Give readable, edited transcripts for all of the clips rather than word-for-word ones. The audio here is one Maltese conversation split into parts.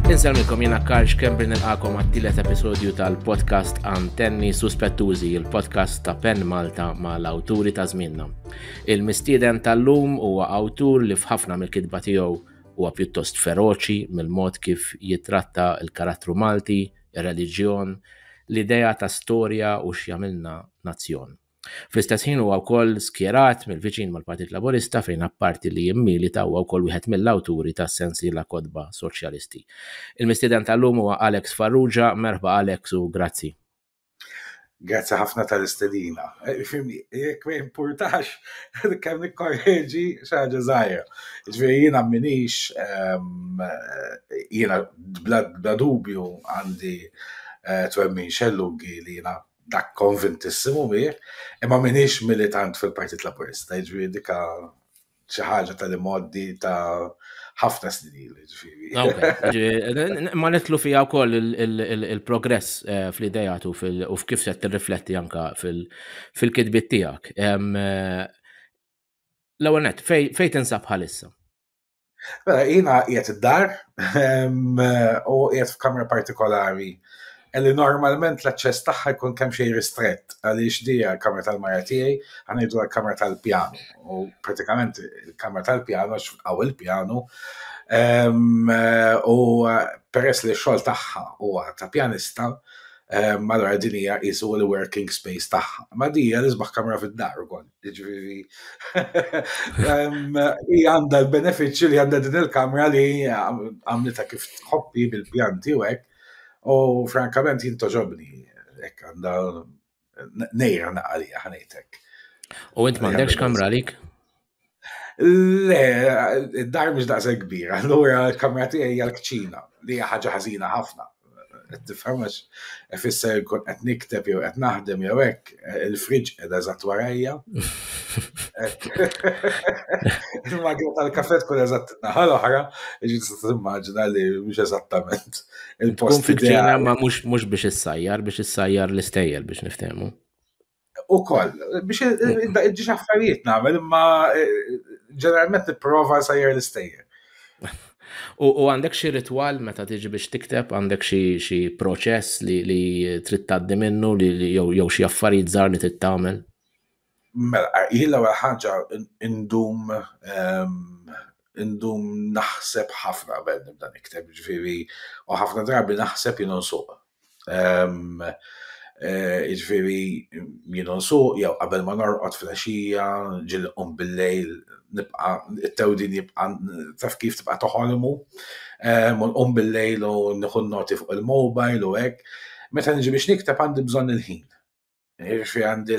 Inselmikom jena Karl Xkember nilqakom għat-tielet episodju tal-podcast Antenni Suspettużi, il-podcast ta' Penn Malta mal-awturi ta' żmienna. Il-mistieden tal-lum huwa awtur li f'ħafna mill-kitba tiegħu huwa pjuttost feroċi mill-mod kif jitratta l-karattru Malti, ir-reliġjon, l-idea ta' storja u x'jagħmilna nazzjon. Fl-istess ħin huwa wkoll skjerat mill-viċin mal-Partit Laburista fejn apparti li jimmilita huwa wkoll wieħed mill-awturi tas-sensiela kotba soċjalisti. Il-mistieden tal-lum huwa Alex Farrugia, merħba Alex u grazzi. Grazzi ħafna tal-istedina. Jekk ma jimpurtax, kemm nikkorreġi xi ħaġa żgħira. Ġifieri jiena minix jiena bla dubju għandi twemmin xellugi li jiena dak konvintissimu bih, imma minix militant fil-Partit Laburista, ġifieri dika xi ħaġa tal-immoddi ta' ħafna snin ġifieri. Ma nitlu fiha wkoll il-progress fl-idejat u f'kif se tirrifletti anke fil-kitbiet tiegħek. L-ewwel nett, fejn tinsab bħalissa? Mela jiena qiegħed id-dar u qiegħed f'kamra partikolari li normalment l-aċċess tagħha jkun kemm xejn ristrett għaliex dija l-kamra tal-mara tiegħi ħanejdu l-kamra tal-pjano u pratikament il-kamra tal-pjano għaw il-pjano u peress li x-xogħol tagħha huwa ta' pjanista allura din hija qisu l-working space tagħha. Ma dija li sbaħ kamra fid-dar ukoll. Jiġifieri hija għandha l-benefiċċju li għandha din il-kamra li għamlitha kif tħobbi bil-pjan tiegħek. U frankament jintoġobni, hekk għandha nejra naqalija ħanejtek. U int m'għandekx kamra għalik? Le, id-dar mhux daqshekk kbira, allura l-kamra tiegħi hija l-kċina li hija ħaġa ħażina ħafna. Qed tifhemx ifisser jkun qed nikteb jew qed naħdem jew hekk, il-friġġ qiegħda eżatt warajja. Il-magna tal-kafè tkun eżatt naħa l-oħra, jiġi tista' timmaġina li mhux eżattament il-post ideali. Ma mhux biex issajjar l-istejjel biex niftehmu. Ukoll biex iġġiex affarijiet nagħmel imma ġeneralment nipprova nsajjar l-istejjel. U għandek xi ritwal meta tiġi biex tikteb, għandek xi proċess li trid tgħaddi minnu li jew xi affarijiet żgħar li trid tagħmel? Mela, jien l-ewwel ħaġa indum naħseb ħafna qabel nibda nikteb, ġifieri u ħafna drabi naħseb jien nsuq. Ġifieri jien nsuq jew qabel ma norqod fil-għexija, ġieli nqum bil-lejl nibqa' it-tewdin jibqa' taf kif tibqa' toħolmu, nqum bil-lejl u nieħu noti fuq il-mobile u hekk. Meta niġi biex nikteb għandi bżonn il-ħin. Ġifieri għandi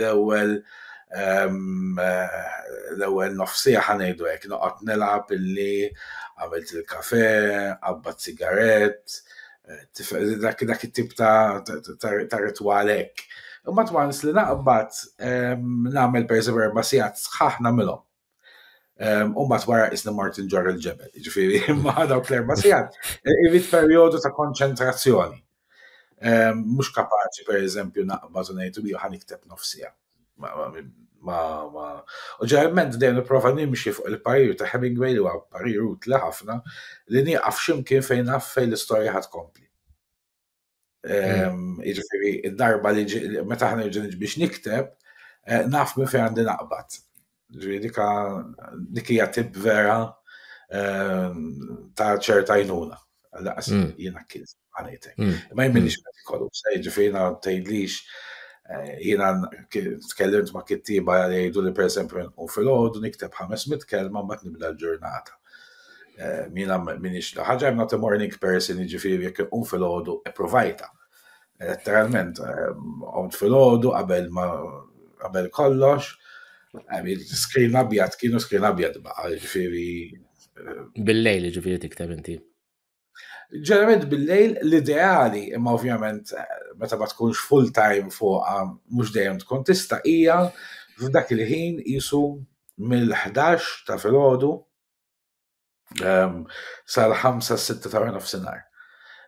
l-ewwel nofsija ħanejdu hekk, noqgħod nilgħab illi għamilt il-kafè, qabbad sigarett, dak it-tip ta' ritwal hekk. Imbagħad once li naqbad nagħmel pereżempju 4 sigħat sħaħ nagħmilhom. U mbagħad wara isna Martin ġar il-ġebel, jiġifieri imma dawk l-4 sigħat irid perjodu ta' konċentrazzjoni. Mhux kapaċi pereżempju naqbad u ngħid jew ħanikteb nofsija. U ġeneralment dejjem nipprova nimxi fuq il-parir ta' Hemingway li huwa parir utli ħafna li nieqaf x'imkien fejn naf fejn l-istorja ħadd kompli. Jiġifieri id-darba li meta ħanerġa' niġi biex nikteb naf minn fejn għandi naqbad. Dik hija tip vera ta' ċerta għajnuna. Laqas jiena kien għanejtek. Ma jminniex metikolus, ġifieri tgħidlix jiena tkellimt ma' kittieba li jgħidu li pereżempju nqum filgħodu nikteb 500 kelma mbagħad nibda l-ġurnata. Jiena m'iniex ħaġa I'm not a morning person, jiġifieri jekk inqum filgħodu ipprovajta. Letteralment qgħod filgħodu qabel kollox. Screen abjad kienu screen abjad baqa' ġifieri. Bil-lejl ġifieri tikteb inti. Ġeneralment bil-lejl l-ideali imma ovvjament meta ma tkunx full time fuqha mhux dejjem tkun tista' hija f'dak il-ħin qisu mill-11 ta' filgħodu sal-5-6 ta' nofsinhar.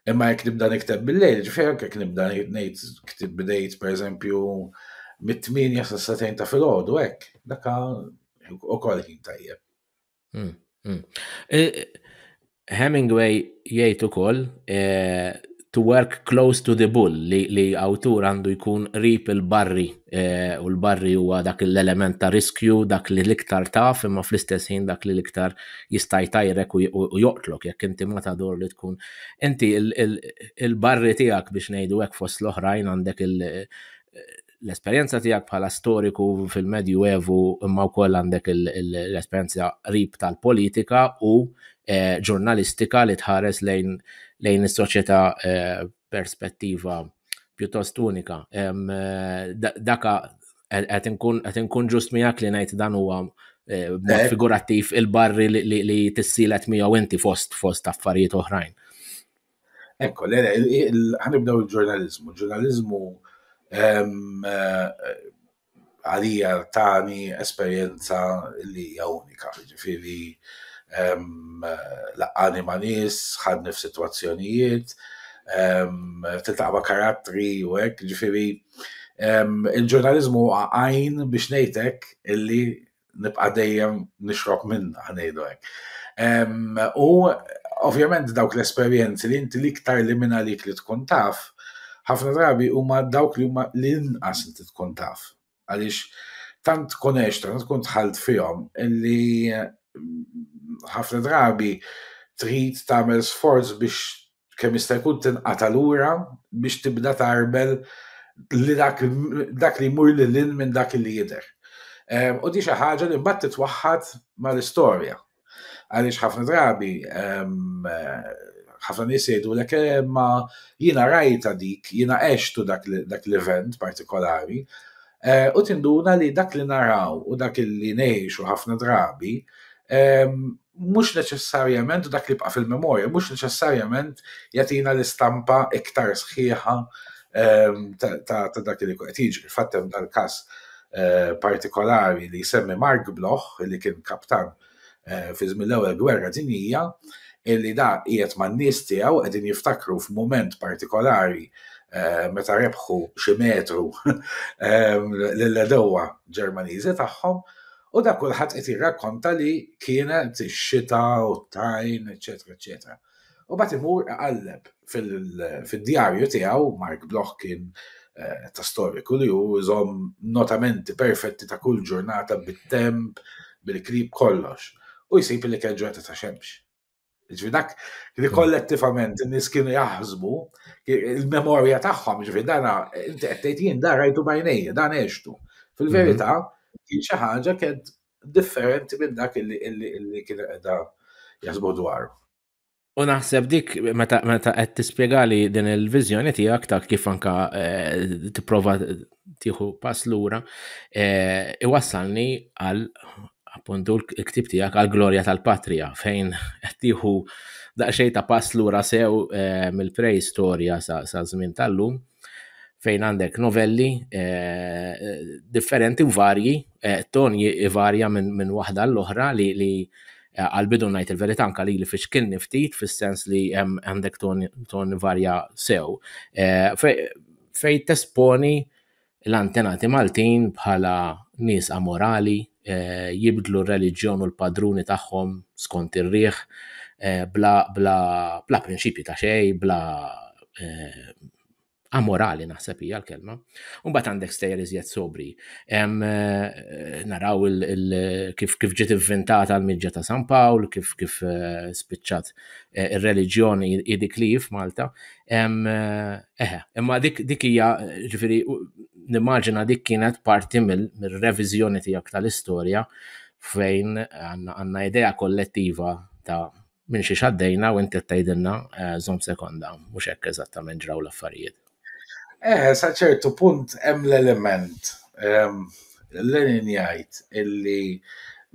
Imma jekk nibda nikteb bil-lejl, ġifieri jekk nibda ngħid ktib bidejt pereżempju mit-8 sa' 2 ta' filgħodu hekk, dak ukoll ħin tajjeb. Hemingway jgħid ukoll to work close to the bull li awtur għandu jkun rip il-barri u l-barri huwa dak l-element ta' riskju, dak li l-iktar taf imma fl-istess ħin dak li l-iktar jista' jtajrek u joqtlok jekk inti ma tadur li tkun. Inti il-barri tiegħek biex ngħidu hekk fost l-oħrajn għandek l-esperjenza tiegħek bħala storiku fil-Medju Evu imma wkoll għandek l-esperjenza rip tal-politika u ġurnalistika li tħares lejn is-soċjetà perspettiva pjuttost unika. Daka qed inkun ġust miegħek li ngħid dan huwa b'mod figurattiv il-barri li tissielet miegħu inti fost affarijiet oħrajn. Ekko, ħanibdew il-ġurnaliżmu. Ġurnaliżmu għalija tani esperjenza li hija unika. Ġifieri laqqani ma' nies, ħadni f'sitwazzjonijiet, tiltaqba karattri u hekk, ġifieri il-ġurnaliżmu għajn biex ngħidlek illi nibqa' dejjem nixrob minnha ħanejdu hekk. U ovvjament dawk l-esperjenzi li inti l-iktar li minn għalik li tkun taf, ħafna drabi huma dawk li huma l-inqas li tkun taf. Għaliex tant tkun tant tkun tħalt fihom illi ħafna drabi trid tagħmel sforz biex kemm jista' jkun tinqata' lura biex tibda tarbel li dak li jmur lil minn dak li jidher. U di xi ħaġa li mbagħad titwaħħad mal-istorja. Għaliex ħafna drabi ħafna nies jgħidulek ma jiena rajta dik, jiena għextu dak l-event partikolari, u tinduna li dak li naraw u dak li ngħixu ħafna drabi mhux neċessarjament u dak li bqa' fil-memorja, mhux neċessarjament jagħtina l-istampa iktar sħiħa ta' dak li qed jiġri. Fatt hemm dal-każ partikolari li jsemmi Mark Bloch li kien kaptan fi żmien l-ewwel gwerra dinjija, illi da qiegħed man-nies tiegħu qegħdin jiftakru f'mument partikolari meta rebħu xi metru lill-għedewwa Ġermaniżi tagħhom. U da kulħadd qed jirrakkonta li kienet ix-xita u t-tajn, eċetera, eċetera. U bagħad imur qalleb fid-djarju tiegħu, Mark Bloch kien ta' storiku li hu iżomm notamenti perfetti ta' kull ġurnata bit-temp, bil-klib kollox. U jsib li kien ġurnata ta' xemx. Ġifieri dak li kollettivament in-nies kienu jaħsbu il-memorja tagħhom, ġifieri dana inti qed tgħid jien dan rajtu b'għajnejja, dan għextu. Fil-verità kien xi ħaġa kienet differenti minn dak illi kien qiegħda jaħsbu dwaru. U naħseb dik meta qed tispjegali din il-viżjoni tiegħek ta' kif anke tipprova tieħu pass lura, iwassalni għal appuntu l-ktieb tiegħek għal Glorja tal-Patrija fejn qed tieħu daqsxejn ta' pass lura sew mill-preistorja sa' żmien tal-lum, fejn għandek novelli differenti u varji, toni varja minn waħda l-oħra li għal-bidu ngħid il-verità anke li fiex kien niftit fis-sens li għandek toni varja sew. Fejn tesponi l-antenati Maltin bħala nies amorali, jibdlu r-reliġjon u l-padruni tagħhom skont ir-riħ, bla prinċipji ta' xejn, bla amorali naħseb hija l-kelma. U mbagħad għandek stejjer iżjed sobri. Naraw kif ġiet inventata l-Miġġa ta' San Pawl, kif spiċċat ir-reliġjoni idikli f'Malta. Imma dik hija ġifieri nimmaġina dik kienet parti mill-reviżjoni tiegħek tal-istorja fejn għandna idea kollettiva ta' minn xi xaddejna u inti tgħidilna żomm sekonda mhux hekk eżattament ġraw l-affarijiet. Sa ċertu punt hemm l-element Lenin jgħid illi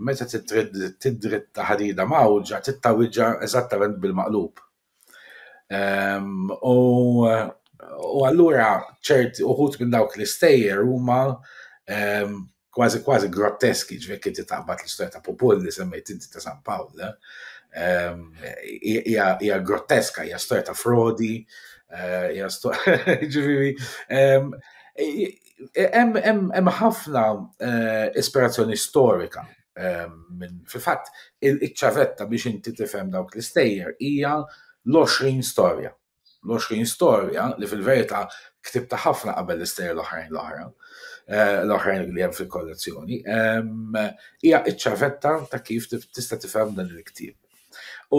meta tidritta ħadida mawġa tittawiġġa eżattament bil-maqlub. U allura ċerti uħud minn dawk l-istejjer huma kważi grotteski, ġvekk inti taqbad l-istorja ta' Popol li semmejt inti ta' San Pawl. Hija grotteska, hija storja ta' frodi, ġifieri hemm ħafna ispirazzjoni storika minn fil-fatt il-ċavetta biex inti tifhem dawk l-istejjer hija l-20 storja. L-20 storja li fil-verità ktibta ħafna qabel l-istejjer l-oħrajn li hemm fil-kollezzjoni. Hija ċ-ċavetta ta' kif tista' tifhem dan il-ktieb. U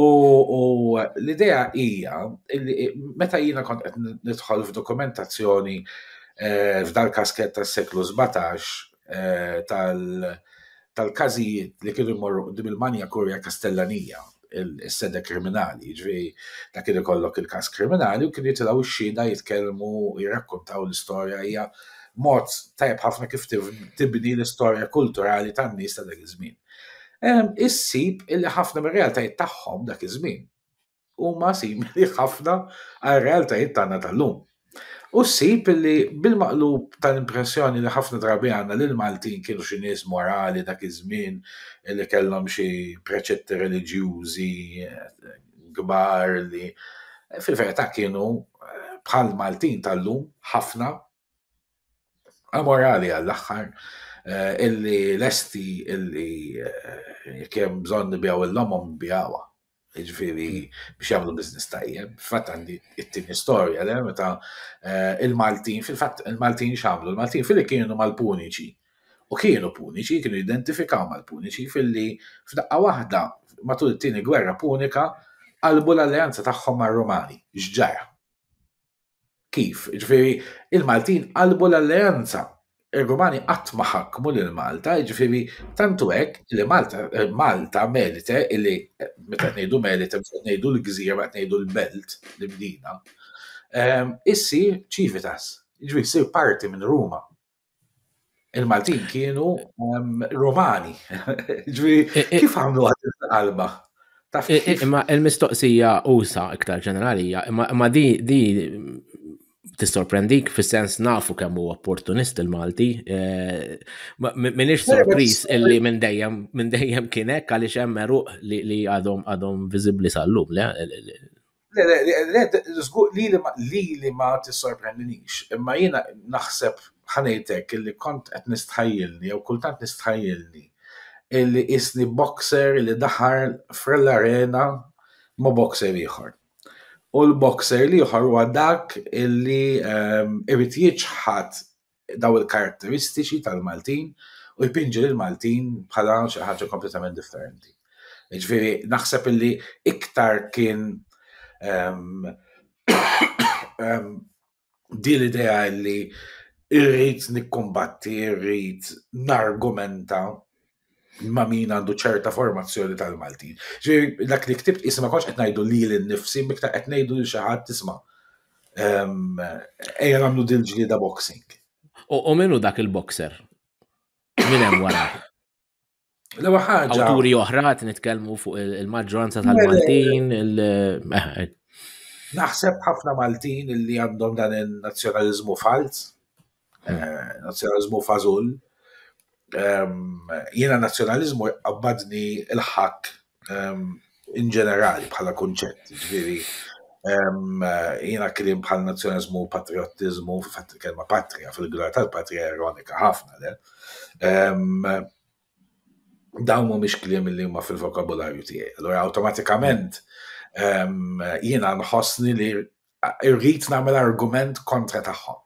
l-idea hija li meta jiena kont qed nidħol f'dokumentazzjoni f'dal kasket tas-seklu 17 tal-każijiet li kienu jmorru qudiem il-Manja Kurja Kastellanija, il-sede kriminali, ġifieri dak kien ikollok il-każ kriminali u kienu jitilgħu x-xhieda jitkellmu jirrakkuntaw l-istorja hija mod tajjeb ħafna kif tibni l-istorja kulturali tan-nies ta' dak iż-żmien. Issib illi ħafna mir-realtajiet tagħhom dak iż-żmien huma simili ħafna għar-realtajiet tagħna tal-lum. U ssib illi bil-maqlub tal-impressjoni li ħafna drabi għandna li l-Maltin kienu xi nies morali dak iż-żmien illi kellhom xi preċetti reliġjużi kbar li fil-verità kienu bħal Maltin tal-lum ħafna amorali għall-aħħar illi lesti illi kemm bżonn nibjaw il-lomhom nbjawha. Jiġifieri biex jagħmlu business tajjeb. Fatt għandi it-tieni storja le meta il-Maltin fil-fatt il-Maltin x'għamlu? Il-Maltin fil-li kienu mal-Puniċi. U kienu Puniċi, kienu jidentifikaw mal-Puniċi fil-li f'daqqa waħda matul it-tieni gwerra Punika qalbu l-alleanza tagħhom mar-Rumani. X'ġara? Kif? Jiġifieri il-Maltin qalbu l-alleanza. Ir-Rumani qatt ma ħakkmu lil Malta, jiġifieri tantu hekk li Malta Melite illi meta ngħidu Melite ngħidu l-gżira meta ngħidu l-belt li bdina. Issir Civitas, jiġifieri ssir parti minn Ruma. Il-Maltin kienu Rumani. Jiġifieri kif għamlu għad il-qalba? Imma l-mistoqsija usa iktar ġeneralija, imma di tissorprendik fis-sens nafu kemm huwa opportunist il-Malti. M'iniex sorpriż illi minn dejjem kien hekk għaliex hemm eruq li għadhom viżibbli sal-lum, le? li ma tissorprendinix, imma jiena naħseb ħanejtek illi kont qed nistħajjilni jew kultant nistħajjilni illi isni boxer illi daħar fl-arena ma' boxer ieħor. U l-boxer li ieħor huwa dak illi irid jiġħad daw il-karatteristiċi tal-Maltin u jpinġi lill-Maltin bħala xi ħaġa kompletament differenti. Jiġifieri naħseb illi iktar kien di l-idea illi irrid nikkumbatti, irrid nargumenta ma' min għandu ċerta formazzjoni tal-Maltin. Ġifieri dak li ktibt isma' ma kontx qed ngħidu lili nnifsi, miktar qed ngħidu lil xi ħadd tisma' ejja nagħmlu din ġlieda boxing. U minnu dak il-boxer? Min hemm wara? L-ewwel ħaġa. Awturi oħra nitkellmu fuq il-maġġoranza tal-Maltin, Naħseb ħafna Maltin illi għandhom dan in-nazzjonaliżmu fals, nazzjonaliżmu fażul. Jiena nazzjonaliżmu qabbadni il-ħak in ġenerali bħala kunċett. Ġifieri jiena kliem bħal nazzjonaliżmu u patriottiżmu fil-fatt il-kelma patrija fil-grar tal-patrija ironika ħafna le. Dawn mhumiex kliem li huma fil-vokabularju tiegħi. Allura awtomatikament jiena nħossni li rrid nagħmel argument kontra tagħhom.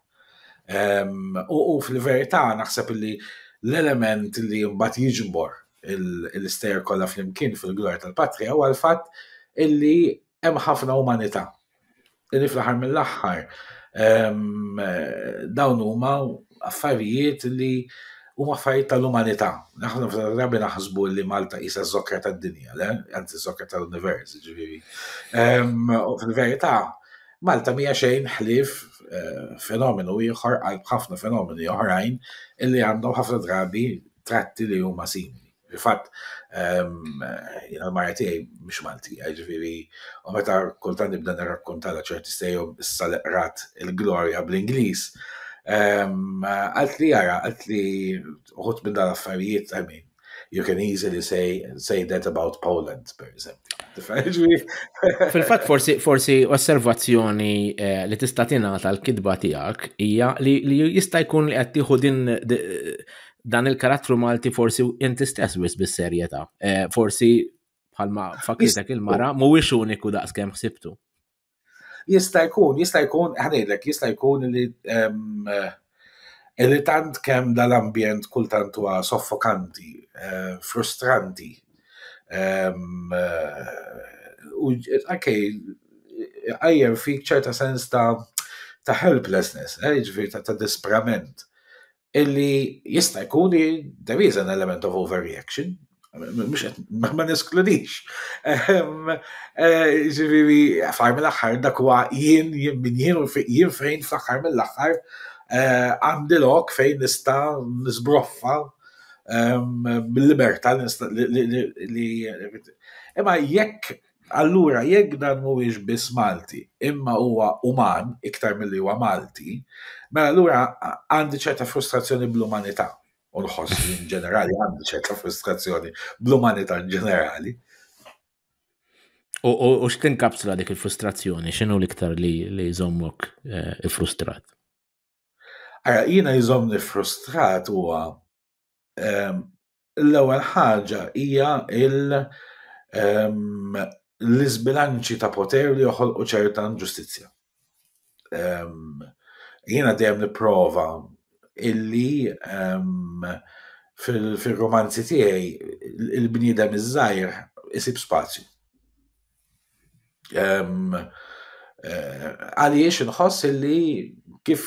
U fil-verità naħseb li l-element li mbagħad jiġbor l-istejjer kollha flimkien fil-grar tal-patrija huwa l-fatt illi hemm ħafna umanità. Illi fl-aħħar mill-aħħar dawn huma affarijiet li huma affarijiet tal-umanità. Aħna fil-drabi naħsbu li Malta qisha żokra tad-dinja, le? Anzi żokra tal-univers, ġifieri. Fil-verità Malta mija xejn ħlief fenomenu ieħor għal ħafna fenomeni oħrajn illi għandhom ħafna drabi tratti li huma simili. Fil-fatt jiena l-marja tiegħi mhix Maltija, jiġifieri u meta kultant nibda nirrakkuntalha ċerti stejhom issa li qrat il-Glorja bl-Ingliż, qalt li uħud minn dan affarijiet, I mean, you can easily say that about Poland, per eżempju. Fil-fatt forsi osservazzjoni li tista' tingħata l-kidba tiegħek hija li jista' jkun li qed tieħu dan il-karattru Malti forsi inti stess bis-serjetà. Forsi bħalma fakritek il-mara mhuwiex uniku daqskemm ħsibtu. Jista' jkun ħanejlek, jista' jkun li tant kemm dal-ambjent kultant huwa soffokanti, frustranti. Għajjem fik ċerta sens ta' helplessness, ġifieri ta' disprament. Illi jista' jkun there is an element of overreaction, ma neskludix. Ġifieri f'aħħar mill-aħħar dak huwa jien fejn fl-aħħar mill-aħħar għandi lok fejn nista' nisbroffa bil-libertà li imma jekk allura jekk dan mhuwiex biss Malti, imma huwa uman iktar milli huwa Malti, mela allura għandi ċerta frustrazzjoni bl-umanità. U nħoss li in ġenerali għandi ċerta frustrazzjoni bl-umanità in ġenerali. U x'tinkapsula dik il-frustrazzjoni? X'inhu l-iktar li jżommok frustrat? Ara jiena jżommni frustrat huwa l-ewwel ħaġa hija l-isbilanċi ta' poter li joħolqu ċerta inġustizzja. Jiena dejjem nipprova illi fil-romanzi tiegħi il-bniedem iż-żgħir isib spazju. Għaliex inħoss illi kif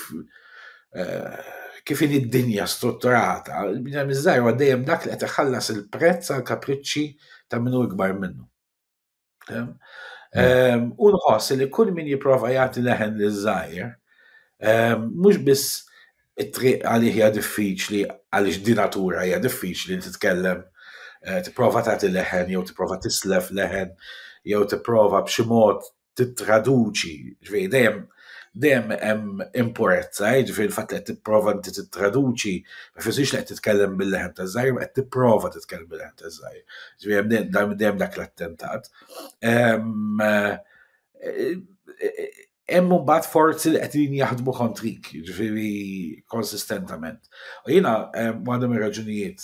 id-dinja strutturata, il-bniedem iż-żgħir huwa dejjem dak li qed iħallas il-prezz għal kapriċċi ta' minnu ikbar minnu. U nħoss li kull min jipprova jagħti leħen liż-żgħir mhux biss it-triq għalih hija diffiċli għaliex din natura hija diffiċli li titkellem tipprova tagħti leħen jew tipprova tislef leħen jew tipprova b'xi mod titraduċi, ġifieri dejjem hemm impurezza, ġifieri l-fatt li qed tipprova inti titraduċi ma jfissirx li qed titkellem bil-leħen taż-żgħir, qed tipprova titkellem bil-leħen taż-żgħir. Ġifieri dejjem dak l-attentat. Hemm mbagħad forzi li qegħdin jaħdmu kontrik, ġifieri konsistentament. U jiena waħda mir-raġunijiet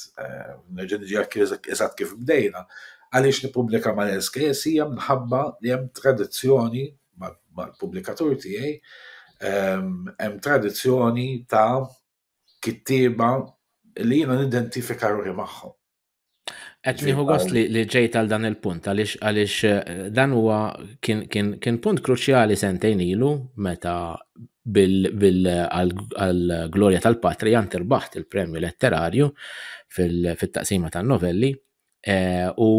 eżatt kif bdejna għaliex nippubblika mal-SKS hija minħabba li hemm tradizzjoni mal-pubblikatur tiegħi hemm tradizzjoni ta' kittieba li jiena nidentifika ruħi magħhom. Qed nieħu gost li ġejt għal dan il-punt għaliex dan huwa kien punt kruċjali sentejn ilu meta għall-Glorja tal-Patrija irbaħt il-premju letterarju fit-taqsima tan-novelli u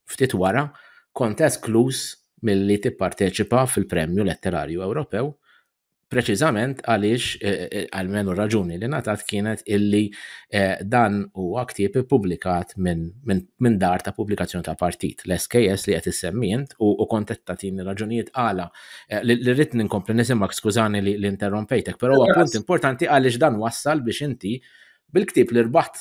ftit wara kont esklus milli tipparteċipa fil-Premju Letterarju Ewropew, preċiżament għaliex għalmenu raġuni li ngħatat kienet illi dan huwa ktieb ippubblikat minn dar ta' pubblikazzjoni ta' partit, l-SKS li qed issemmient u kont qed tagħtini raġunijiet għala li rrid ninkompli nisimgħek skużani li interrompejtek, però huwa punt importanti għaliex dan wassal biex inti bil-ktieb li rbaħt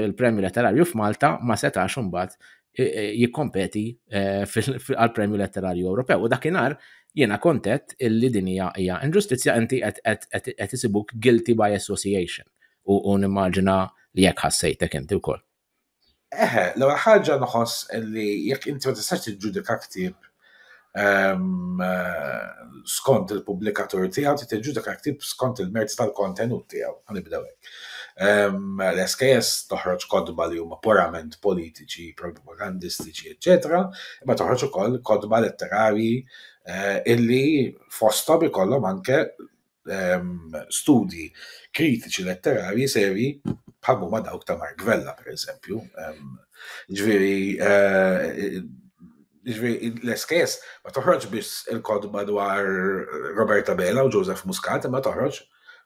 il-Premju Letterarju f'Malta ma setax imbagħad jikkompeti għal-Premju Letterarju Ewropew. U dakinhar jiena kontet illi din hija inġustizzja inti qed isibuk guilty by association u nimmaġina li jekk ħassejtek inti wkoll. L-ewwel ħaġa nħoss li jekk inti ma tistax tiġġudika ktieb skont il-pubblikatur tiegħu tiġġudika ktieb skont il-merz tal-kontenut tiegħu. Ħanibdew hekk. L-SKS toħroġ kodba li huma purament politiċi, propagandistiċi, eccetera, imma toħroġ ukoll kodba letterarji illi fosthom ikollhom anke studji kritiċi letterarji serji bħal huma dawk ta' Mark Vella, pereżempju. Ġifieri l-SKS ma toħroġ biss il-kodba dwar Roberta Bela u Joseph Muscat, imma toħroġ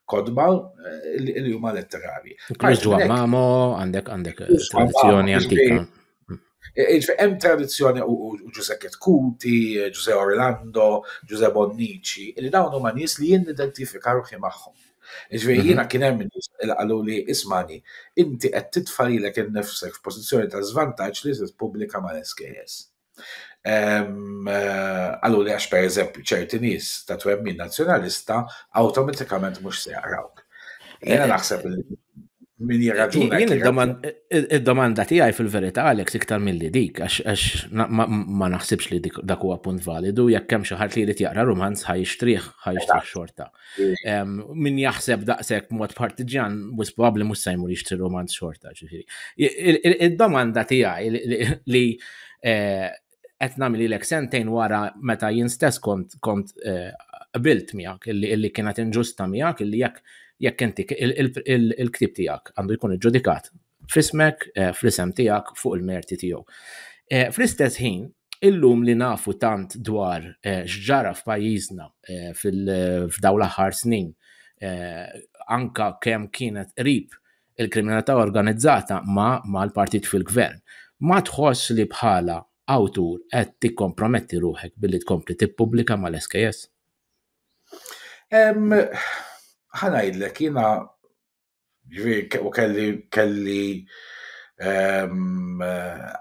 kodba li huma letterarji. Chris Mamo għandek tradizzjoni antika. Hemm tradizzjoni u Giuseppe Kuti, Giuseppe Orlando, Giuseppe Bonnici, li dawn huma nies li jien nidentifika ruħi magħhom. Ġifieri jiena kien hemm nies li qalu li ismani, inti qed titfalilek innifsek f'pożizzjoni ta' żvantaġġ li tippubblika mal-SKS. Għallu li għax per eżempju ċerti nies ta' twemmin nazzjonalista awtomatikament mhux se jaqrawk. Jiena naħseb li min jirraġuna. Jien id-domanda tiegħi fil-verità Alex iktar milli dik għax ma naħsibx li dak huwa punt validu jekk hemm xi ħadd li jrid jaqra romanz ħajixtrih xorta. Min jaħseb daqshekk mod partiġan mhux probabbli mhux se jmur jixtri romanz xorta ġifieri. Id-domanda tiegħi li qed nagħmel ilek sentejn wara meta jien stess kont qabilt miegħek illi kienet inġusta miegħek illi jekk inti il-ktib tiegħek għandu jkun iġġudikat f'ismek, fl-isem tiegħek fuq il-merti tiegħu. Fl-istess ħin, illum li nafu tant dwar x'ġara f'pajjiżna f'dawn l-aħħar snin, anka kemm kienet qrib il-kriminalità organizzata ma' l-partit fil-gvern, ma tħoss li bħala awtur qed tikkomprometti ruħek billi tkompli tippubblika mal-SKS? ħanajdlek jiena u kelli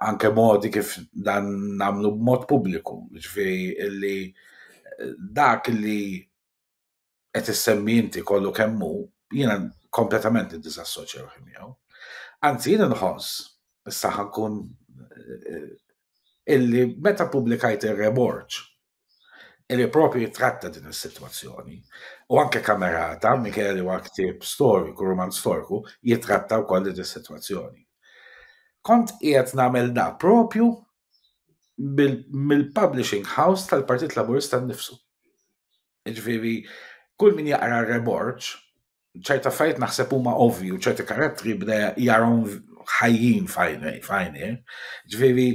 anke modi kif dan nagħmlu b'mod pubbliku, ġifieri illi dak li qed issemmi inti kollu kemm hu jiena kompletament iddisassoċja ruħi miegħu. Anzi jiena nħoss issa ħankun illi meta pubblikajt ir-reborġ illi propri tratta din is-sitwazzjoni. U anke Kamerata, Micheli huwa ktieb storiku, romanz storiku, jitratta wkoll din is-sitwazzjoni. Kont qiegħed nagħmel da propju mill-publishing house tal-Partit Laburista nnifsu. Jiġifieri kull min jaqra r-reborġ, ċerta affarijiet naħseb huma ovvju, ċerti karattri bda jarhom ħajjin fajni. Ġifieri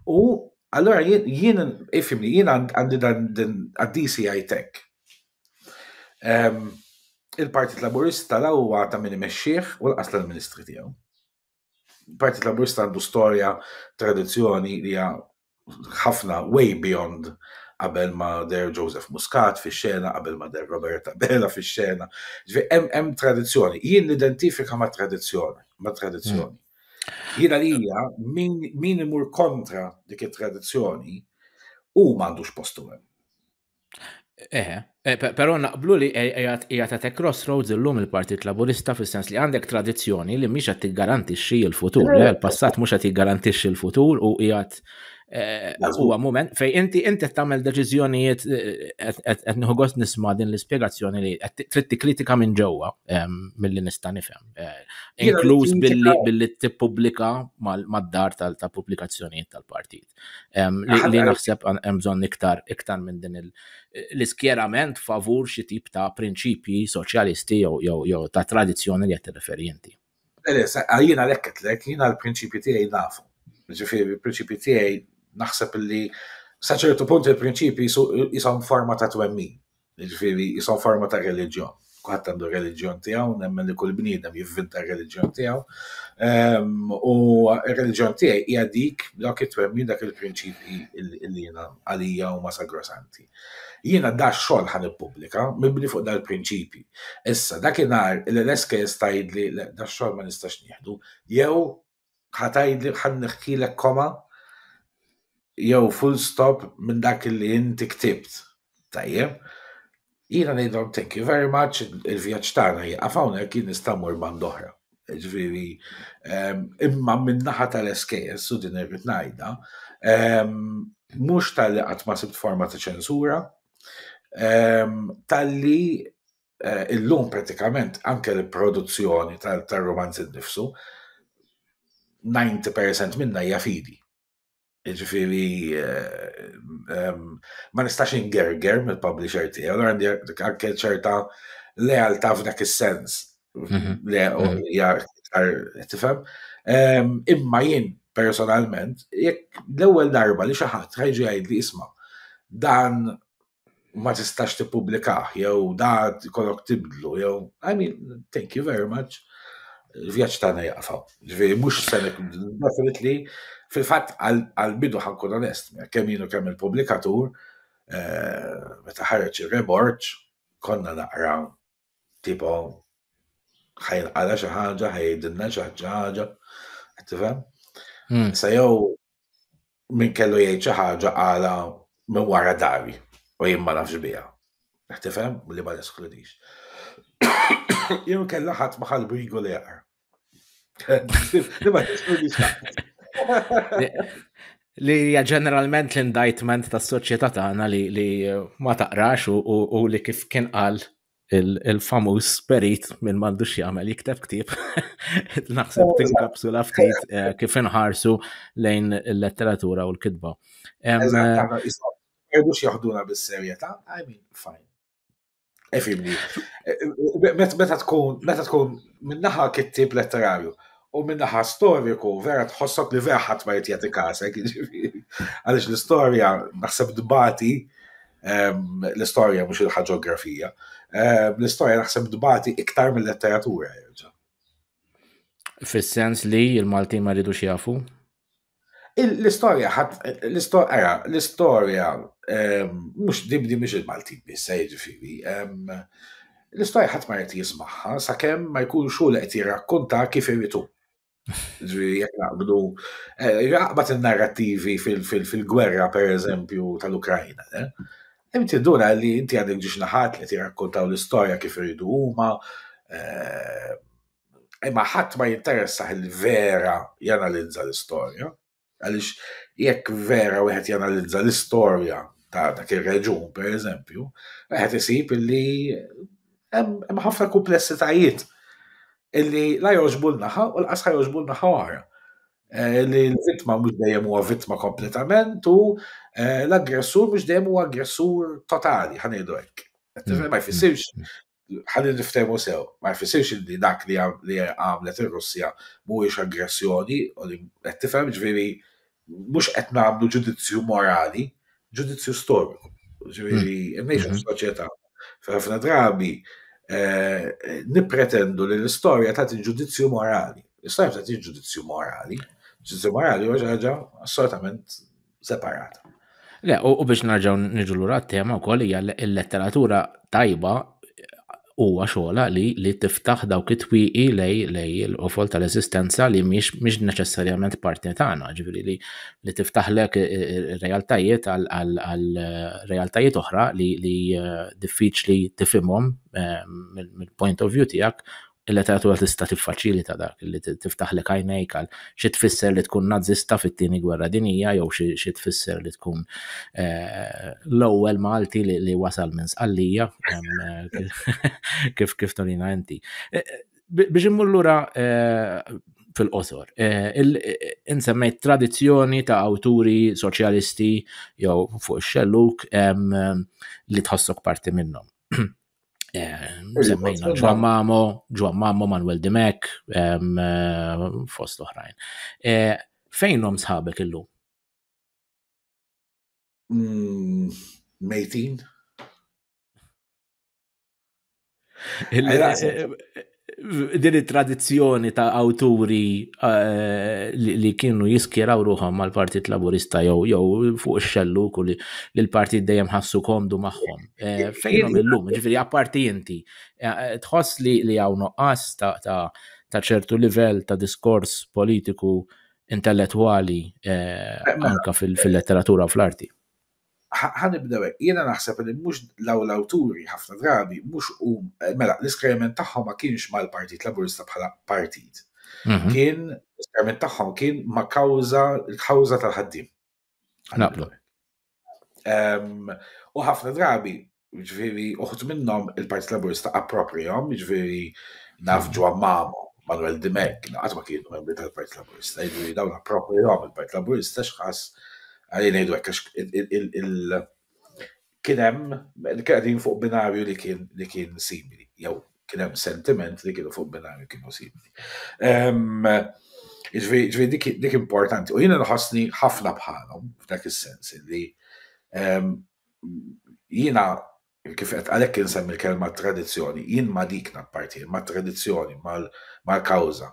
u allora jien għandi dan għad-DCI Tech. Il-Partit Laburista la huwa ta' min imexxih u l-qas l-Ministri tiegħu. Il-Partit Laburista għandu storja, tradizzjoni li hija ħafna way beyond qabel ma der Joseph Muscat fix-xena, qabel ma der Roberta Bella fix-xena. Hemm tradizzjoni. Jien nidentifika ma' tradizzjoni. Jiena lija min imur kontra dik it-tradizzjoni u m'għandux postu hemm. Però naqblu li qiegħed ta' crossroads illum il-Partit Laburista fis-sens li għandek tradizzjoni li mhix qed tiggarantixxi l-futur, il-passat mhux qed jiggarantixxi l-futur u qiegħed huwa mument fej inti qed tagħmel deċiżjonijiet qed nieħu gost nisma' din l-ispjegazzjoni li trid tikkritika minn ġewwa milli nista' nifhem. Inkluż billi tippubblika mad-dar ta' pubblikazzjonijiet tal-partit. Li naħseb hemm bżonn iktar minn din l-iskjerament favur xi tip ta' prinċipji soċjalisti jew ta' tradizzjoni li qed tirreferi inti. Jiena lekketlek, jiena l-prinċipji tiegħi nafu. Ġifieri l-prinċipji tiegħi naħseb li sa ċertu punt il-prinċipji jisom forma ta' twemmin. Ġifieri jisom forma ta' reliġjon. Kulħadd għandu reliġjon tiegħu, nemmen li kull bniedem jivvinta reliġjon tiegħu. U r-reliġjon tiegħi hija dik it-twemmin dak il-prinċipji li jiena għalija huma sagrosanti. Jiena da xogħol ħan ippubblika mibni fuq dal-prinċipji. Issa dakinhar l-SKS tgħidli da xogħol ma nistax nieħdu jew ħatajdli ħanneħkilek koma jew full stop minn dak li inti ktibt. Tajjeb. Jiena ngħidhom thank you very much, il-vjaġġ tagħna jaqaf hawnhekk jien nista' mmur band oħra. Ġifieri imma min-naħa tal-SKS u din irrid ngħidha, mhux tal-li qatt ma sibt forma ta' ċensura, tal-li illum pratikament anke l-produzzjoni tar-romanz innifsu 90% minna hija fidi. Ġifieri ma nistax ingerger mill-publisher tiegħi, allura għandi anke ċerta lealtà f'dak is-sens. Tifhem? Imma jien personalment, jekk l-ewwel darba li xi ħadd ħajġi jgħidli isma' dan ma tistax tippubblikah jew da kollok tibdlu jew I mean, thank you very much. Il-vjaġġ tagħna jaqfaw. Ġifieri mhux se definitely fil-fatt għall-bidu ħankun onest, kemm jienu kemm il-pubblikatur meta ħareġ ir-reborġ konna naqraw tipo ħajnqala xi ħaġa, ħajdilna xi ħaġa, qed tifhem? Sa jew min kellu jgħid xi ħaġa qala minn wara dari u jien ma nafx biha. Qed tifhem? Li ma neskludix. jew kellha ħadd ma ħalbu jgolera. Dima tismuni li hija ġeneralment l-indictment tas-soċjetà tagħna li ma taqrax u li kif kien qal il-famuż perit minn m'għandux jagħmel jikteb ktieb. Naħseb tinkapsula ftit kif inħarsu lejn il-letteratura u l-kitba. Jgħidux jaħduna bis-serjetà, I mean, fine. Efimni, meta tkun minnaħa kittib letterarju u minnaħa storiku vera tħossok li vera ħadd ma jtjati kasek, għaliex l-istorja naħseb dbati, l-istorja mhux il-ħaġografija, l-istorja naħseb dbati iktar mill-letteratura. Fis-sens li l-Maltin ma rridux jafu? L-istorja mhux dibdi mhux il-Maltin biss, jiġifieri. L-istorja ħadd ma jrid jismagħha sakemm ma jkun xogħol qed jirrakkonta kif iritu. Jekk naqbdu jaqbad in-narrattivi fil-gwerra pereżempju tal-Ukrajna. Hemm tidura li inti għandek ġiex naħat li tirrakkontaw l-istorja kif iridu huma. Imma ħadd ma jinteressaħ il-vera janalizza l-istorja. Għaliex jekk vera wieħed janalizza l-istorja ta' dak ir-reġun pereżempju, wieħed isib illi hemm ħafna kumplessitajiet illi la jogħġbulna u l-qas ħajogħġbulna wara. Li l-vittma mhux dejjem huwa vittma kompletament u l-aggressur mhux dejjem huwa aggressur totali, ħanejdu hekk. Ma jfissirx ħalli niftehmu sew, ma jfissirx li dak li għamlet ir-Russja mhuwiex aggressjoni u li qed tifhem ġifieri mhux qed nagħmlu ġudizzju morali, ġudizzju storiku. Ġifieri ngħixu f'soċjetà f'ħafna drabi nippretendu li l-istorja tagħti ġudizzju morali. L-istorja tagħti ġudizzju morali. Ġudizzju morali huwa ħaġa assolutament separata. Le, u biex narġgħu niġu lura t-tema wkoll hija l-letteratura tajba huwa xogħla li tiftaħ dawk it-twieqi lej l-qofol tal-eżistenza li mhix neċessarjament parti tagħna, ġifieri li tiftaħlek realtajiet għal realtajiet oħra li diffiċli tifhimhom mill-point of view tiegħek. Il-letteratura tista' tiffaċilita dak li tiftaħlek għajnejk għal xi tfisser li tkun nazzista fit-tieni gwerra dinjija jew xi tfisser li tkun l-ewwel Malti li wasal minn Sqallija kif tolina inti. Biex immur lura fil-qosor, insemmejt tradizzjoni ta' awturi soċjalisti jew fuq ix-xelluk li tħossok parti minnhom. Semmejna Joan Mammo, Manuel Dimek, fost oħrajn. Fejnhom sħabek illum? Mejtin. Din it-tradizzjoni ta' awturi li kienu jiskjeraw ruħhom mal-Partit Laburista jew fuq ix-xelluk u li l-partit dejjem ħassu komdu magħhom. Fejnhom illum, ġifieri apparti inti, tħoss li hawn noqqas ta' ċertu livell ta' diskors politiku intellettwali anke fil-letteratura u fl-arti. Ħanibdew hekk, jiena naħseb li mhux l-awturi ħafna drabi mhux mela l-iskrement tagħhom ma kienx mal-Partit Laburista bħala partit. Kien l-iskrement tagħhom kien ma' l-kawża tal-ħaddiem. Naqblu. U ħafna drabi, ġifieri uħud minnhom il-Partit Laburista appropriahom, ġifieri naf Joan Mammo, Manuel Dimek, qatt ma kienu membri tal-Partit Laburista, jiġifieri dawn appropriahom il-Partit Laburista x'ħass għalli ngħidu hekk kien hemm qegħdin fuq binarju li kien simili, jew kien hemm sentiment li kienu fuq binarju kienu simili. Ġifieri dik importanti. U jiena nħossni ħafna bħalhom f'dak is-sens li jiena kif qed għalhekk insemmi l-kelma tradizzjoni, jien ma dik nappartien ma' tradizzjoni mal-kawża.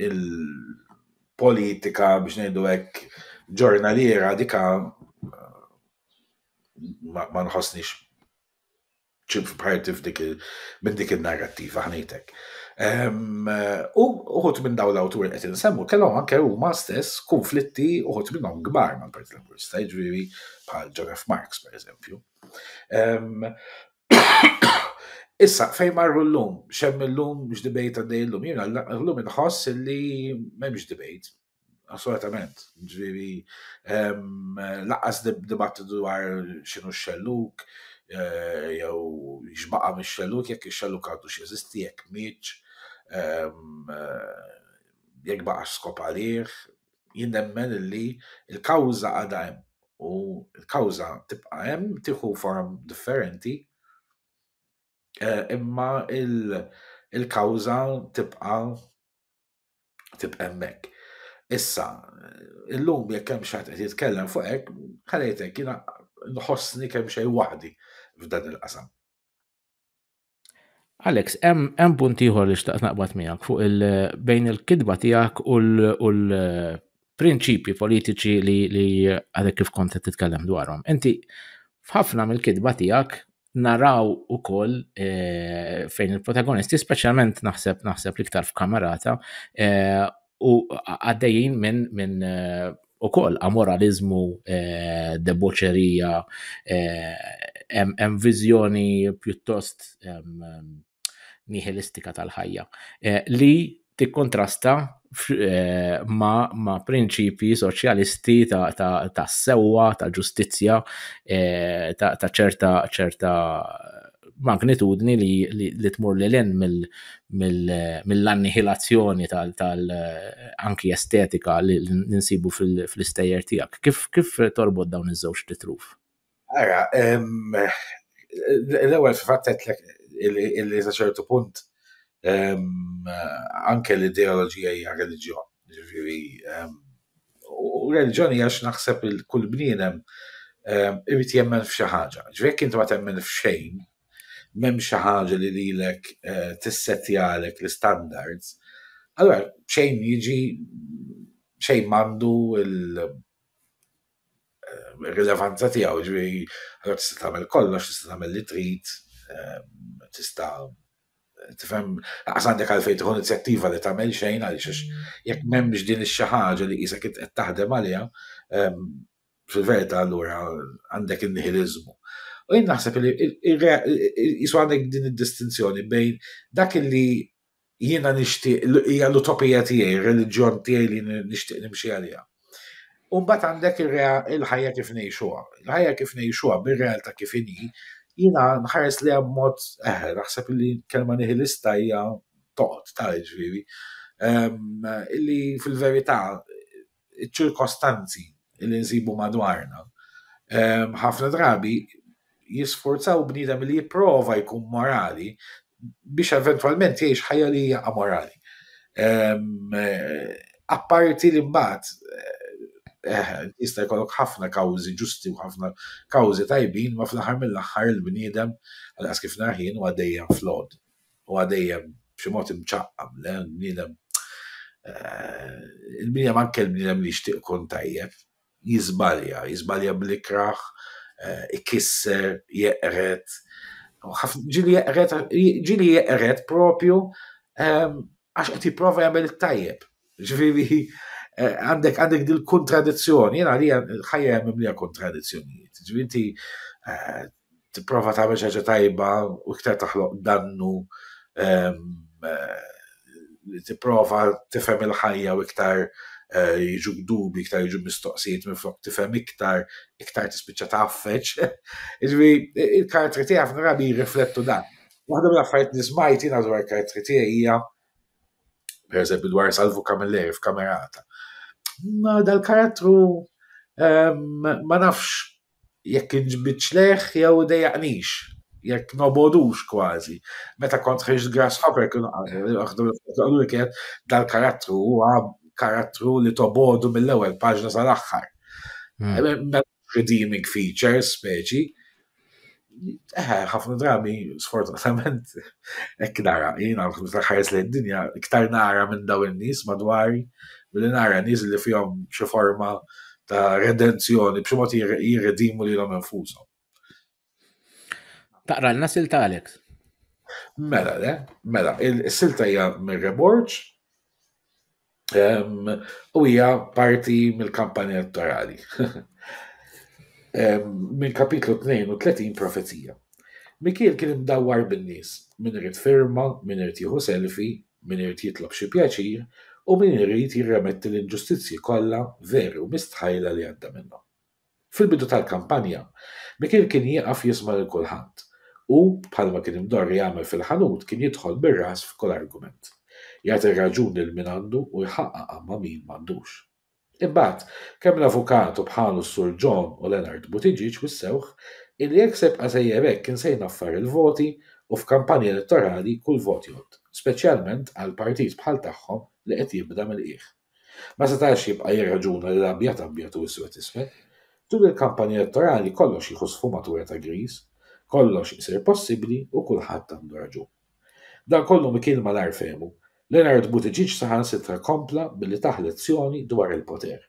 Il-politika biex ngħidu hekk ġurnaliera dika ma nħossniex parti minn dik il-narrattiva ħanejtek. Uħut minn daw l-awturi qed insemmu kellhom anke huma stess konflitti uħut minnhom kbar mal-Partit Laburista, jiġifieri bħal John F. Marks pereżempju. Issa, fejn marru l-lum, xem l-lum mux debate għaddej l-lum, jina l-lum inħoss li memx debate, assolutament, ġviri, laqqas dibattu dwar xinu xelluk, jew jixbaqa mis xelluk, jekk xelluk għaddu xieżisti, jekk miċ, jekk baqa skop għalih, jinnemmen li il-kawza għada hemm, u il-kawza tibqa hemm, tieħu form differenti, imma il-kawza tibqa hemmhekk. Issa, illum jekk hemm xi ħadd qed jitkellem fuq hekk, ħalejtek jiena nħossni kemm xejn waħdi f'dan il-qasam. Alex, hemm punt ieħor li xtaqt naqbad miegħek fuq bejn il-kidba tiegħek u l-prinċipji politiċi li għadek kif kont qed titkellem dwarhom. Inti f'ħafna mill-kidba tiegħek naraw ukoll fejn il-protagonisti, speċjalment naħseb l-iktar f'Kamerata, u għaddejjin minn ukoll amoralizmu, deboċerija, hemm viżjoni pjuttost nihilistika tal-ħajja li tikkontrasta ma' prinċipji soċjalisti ta' sewwa, ta' ġustizzja, ta' ċerta magnitudni li tmur lil mill-annihilazzjoni anki estetika li ninsibu fl-istejjer tiegħek. Kif torbod dawn iż-żewġ titruf? Ara, l-ewwel fattetlek illi sa ċertu punt anke l-ideoloġija hija reliġjon. Ġifieri, u reliġjoni għax naħseb kull bniedem irid jemmen f'xi ħaġa. Ġifieri inti ma temmen f'xejn, m'hemm xi ħaġa li lilek tissettjalek l-standards, allura xejn jiġi xejn m'għandu il-rilevanza tiegħu, ġifieri allura tista' tagħmel kollox, tista' tagħmel li trid, tista' tifhem laqas għandek għalfejn tieħu inizjattiva li tagħmel xejn għaliex jekk m'hemmx din ix-xi ħaġa li qisek qed taħdem għaliha, fil-verità allura għandek in-nihiliżmu. U jien naħseb li jisu għandek din id-distinzjoni bejn dak li jiena nixtieq hija l-utopija tiegħi, ir-reliġjon tiegħi li nixtieq nimxi għaliha. U mbagħad għandek il-ħajja kif ngħixuha. Il-ħajja kif ngħixuha bir-realtà kif inhi, jiena nħares li mod naħseb li kelma nihilista hija toqgħod ta' ġifieri. Illi fil-verità iċ-ċirkostanzi li nsibu madwarna ħafna drabi jisforzaw bniedem li jipprova jkun morali biex eventwalment jgħix ħajja li hija amorali. Apparti li mbagħad jista' jkollok ħafna kawżi ġusti u ħafna kawżi tajbin, ma fl-aħħar mill-aħħar il-bniedem għal kif naħin huwa dejjem flawed, huwa dejjem b'xi mod imċaqqam, il-bniedem anke l-bniedem li jixtieq ikun tajjeb, jiżbalja bl-ikraħ, ikisser, jeqret, ġili jeqret propju għax qed jipprova jagħmel it-tajjeb. Ġifieri għandek dil kontradizzjoni, jiena li ħajja mimlija kontradizzjonijiet. Ġifieri tipprova tagħmel xi ħaġa tajba u iktar taħloq dannu, tipprova tifhem il-ħajja u iktar jiġu gdubi, iktar jiġu mistoqsijiet minflok tifhem iktar tispiċċa taffeċ. Ġifieri il-karattri tiegħi ħafna drabi jirriflettu dan. Waħda mill-affarijiet li smajt jiena dwar il-karattri tiegħi hija pereżempju dwar Salvo Camilleri f'Kamerata. Ma dal-karattru ma nafx jekk inġbitx jew dejjaqnix, jekk nobodux kważi. Meta kont ħriġt Grasshopper kienu għaħdu li dal-karattru huwa karattru li tobodu mill-ewwel paġna sal-aħħar. Redeeming features, speċi. ħafna drabi, sfortunatament, hekk nara, jiena ħares li d-dinja iktar nara minn dawn in-nies madwari, billi nara nies li fihom xi forma ta' redenzjoni b'xi mod jirredimu lilhom infushom. Taqra l-nasil ta' Alex. Mela, il-silta hija mir-Reborġ u hija parti mill-kampanja elettorali. Min kapitlu 32 profezija. Mikiel kien imdawwar bin-nies, min irid firma, min irid jieħu selfie, min irid jitlob xi pjaċir u min irid jirremetti l-inġustizzji kollha veri u mistħajla li għadda minnhom. Fil-bidu tal-kampanja, Mikiel kien jieqaf jisma' lil kulħadd u bħalma kien imdorri jagħmel fil-ħanut kien jidħol bir-ras f'kull argument. Jagħti raġuni lil min għandu u jħaqqaq ma' min m'għandux. Imbagħad, kemm l-avukat u bħalu s-Sur John u Leonard Buttigieg wissewh illi jekk sebqa' sejjer hekk kien se jnaffar il-voti u f'kampanji elettorali kull vot jgħod, speċjalment għal partit bħal tagħhom li qed jibda mill-qiegħ. Ma setax jibqa' jirraġuna li l-abjad abjad u iswed iswed. Tul il-kampanja elettorali kollox jieħu sfumatura ta' gris, kollox isir possibbli u kulħadd għandu raġun. Dan kollu Mikiel malar fehmu. Leonard Buttigieg saħansitra kompla billi taħ lezzjoni dwar il-poter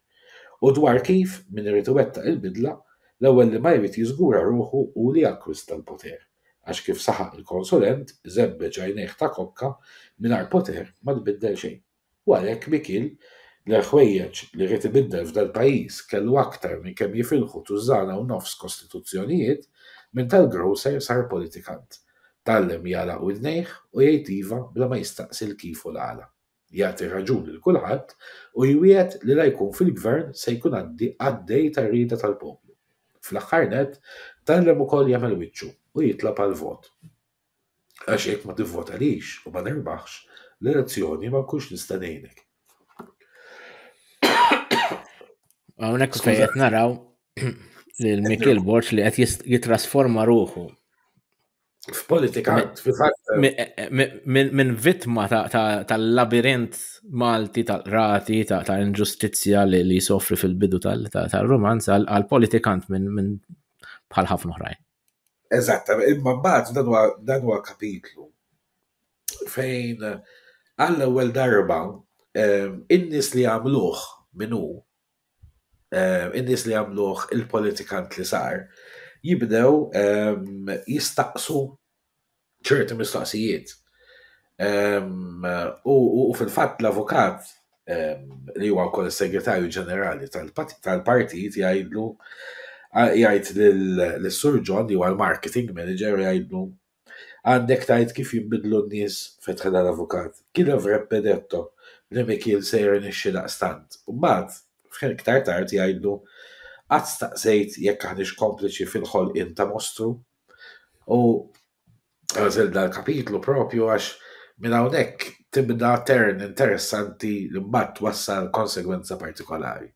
u dwar kif min irid iwettaq il-bidla l-ewwel li ma jrid jiżgura ruħu u li jakkwista l-poter, għax kif saħaq il-konsulent żebbeġ għajnejh ta' kokka mingħajr poter ma tbiddel xejn. U għalhekk Mikiel l-ħwejjeġ li rrid ibiddel f'dal pajjiż kellu aktar minn kemm jifilħu tużana u nofs kostituzzjonijiet minn tal-grocer sar politikant. Tallem jala u jdnejh u jgħid iva bla ma jistaqsi l-kif u l-għala. Jagħti raġun lil kulħadd u jwiegħed li la jkun fil-gvern se jkun għaddej tar-rieda tal-poplu. Fl-aħħar nett tallem ukoll jagħmel wiċċu u jitlob għal-vot. Għax jekk ma tivvotalix u ma nirbaħx, l-elezzjoni ma nkunx nista' ngħinek. Hawnhekk fejn qed naraw lil Mikiel Borch li qed jitrasforma ruħu f'politikant, minn vittma tal-labirint Malti, tal-rati, tal-inġustizzja li soffri fil-bidu tal-romanz għal-politikant minn bħal ħafna oħrajn. Eżatt, imma mbagħad dan huwa kapitlu fejn għall-ewwel darba in-nies li għamluh minnu, in-nies li għamluh il-politikant li sar, jibdew jistaqsu ċerti mistoqsijiet. U fil-fatt l-avukat li huwa wkoll is-segretarju ġenerali tal-partit jgħid lis-Sur John li huwa l-marketing manager jgħidlu għandek tgħid kif jinbidlu n-nies fetħel l-avukat. Kien avrebbe detto li Mikiel sejjer nixxi daqstant. U mbagħad iktar tard jgħidlu għad staqsejt jekk aħniex kompliċi fil-ħolqien ta' mostru u għażel dal-kapitlu propju għax minn hawnhekk tibda tern interessanti li mbagħad wassal konsegwenza partikolari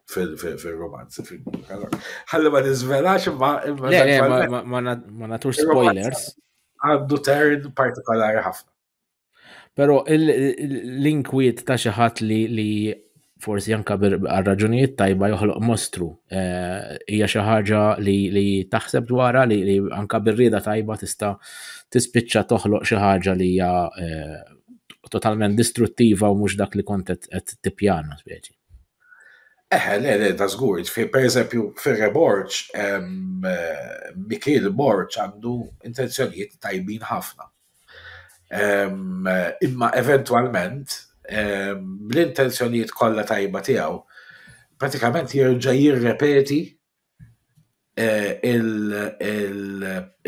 fil-romanzi. Ħalli ma niżvelax ma natux spoilers. Għandu tern partikolari ħafna. Però l-inkwiet ta' xi ħadd li forsi anka għal-raġunijiet tajba joħloq mostru. Hija xi ħaġa li taħseb dwarha li anka bir-rieda tajba tista' tispiċċa toħloq xi ħaġa li hija totalment distruttiva u mhux dak li kont qed tippjana speċi. Le, ta' żgur. Pereżempju fir-Reborġ Mikiel Borch għandu intenzjonijiet tajbin ħafna. Imma eventwalment bl-intenzjonijiet kollha tajba tiegħu pratikament jerġa' jirrepeti